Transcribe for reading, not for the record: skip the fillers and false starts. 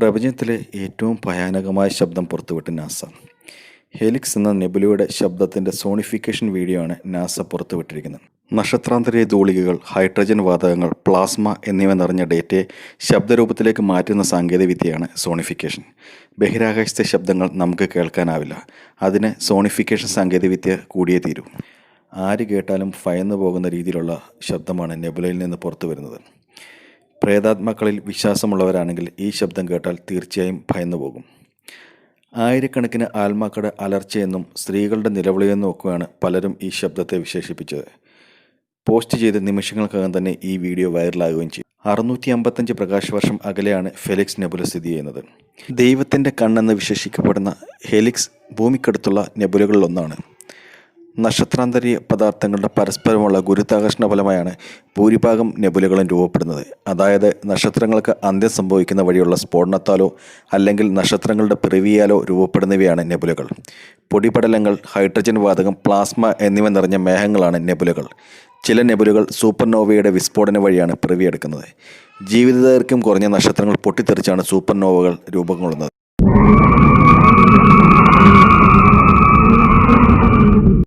പ്രപഞ്ചത്തിലെ ഏറ്റവും ഭയാനകമായ ശബ്ദം പുറത്തുവിട്ട നാസ. ഹെലിക്സ് എന്ന നെബുലയുടെ ശബ്ദത്തിൻ്റെ സോണിഫിക്കേഷൻ വീഡിയോ ആണ് നാസ പുറത്തുവിട്ടിരിക്കുന്നത്. നക്ഷത്രാന്തരീയ ധൂളികകൾ, ഹൈഡ്രജൻ വാതകങ്ങൾ, പ്ലാസ്മ എന്നിവ നിറഞ്ഞ ഡേറ്റയെ ശബ്ദരൂപത്തിലേക്ക് മാറ്റുന്ന സാങ്കേതികവിദ്യയാണ് സോണിഫിക്കേഷൻ. ബഹിരാകാശത്തെ ശബ്ദങ്ങൾ നമുക്ക് കേൾക്കാനാവില്ല. അതിന് സോണിഫിക്കേഷൻ സാങ്കേതികവിദ്യ കൂടിയേ തീരൂ. ആര് കേട്ടാലും ഭയന്നു പോകുന്ന രീതിയിലുള്ള ശബ്ദമാണ് നെബുലയിൽ നിന്ന് പുറത്തു വരുന്നത്. പ്രേതാത്മാക്കളിൽ വിശ്വാസമുള്ളവരാണെങ്കിൽ ഈ ശബ്ദം കേട്ടാൽ തീർച്ചയായും ഭയന്നു പോകും. ആയിരക്കണക്കിന് ആത്മാക്കളുടെ അലർച്ചയെന്നും സ്ത്രീകളുടെ നിലവിളിയെന്നും ഒക്കെയാണ് പലരും ഈ ശബ്ദത്തെ വിശേഷിപ്പിച്ചത്. പോസ്റ്റ് ചെയ്ത നിമിഷങ്ങൾക്കകം തന്നെ ഈ വീഡിയോ വൈറലാകുകയും ചെയ്തു. 655 പ്രകാശവർഷം അകലെയാണ് ഹെലിക്സ് നെബുല സ്ഥിതി ചെയ്യുന്നത്. ദൈവത്തിൻ്റെ കണ്ണെന്ന് വിശേഷിക്കപ്പെടുന്ന ഹെലിക്സ് ഭൂമിക്കടുത്തുള്ള നെബുലകളിലൊന്നാണ്. നക്ഷത്രാന്തരീയ പദാർത്ഥങ്ങളുടെ പരസ്പരമുള്ള ഗുരുത്വാകർഷണ ഫലമായാണ് ഭൂരിഭാഗം നെബുലകളും രൂപപ്പെടുന്നത്. അതായത് നക്ഷത്രങ്ങൾക്ക് അന്ത്യം സംഭവിക്കുന്ന വഴിയുള്ള സ്ഫോടനത്താലോ അല്ലെങ്കിൽ നക്ഷത്രങ്ങളുടെ പിറവിയാലോ രൂപപ്പെടുന്നവയാണ് നെബുലകൾ. പൊടിപടലങ്ങൾ, ഹൈഡ്രജൻ വാതകം, പ്ലാസ്മ എന്നിവ നിറഞ്ഞ മേഘങ്ങളാണ് നെബുലകൾ. ചില നെബുലകൾ സൂപ്പർനോവയുടെ വിസ്ഫോടന വഴിയാണ് പിറവിയെടുക്കുന്നത്. ജീവിതദൈർഘ്യം കുറഞ്ഞ നക്ഷത്രങ്ങൾ പൊട്ടിത്തെറിച്ചാണ് സൂപ്പർനോവകൾ രൂപം കൊള്ളുന്നത്.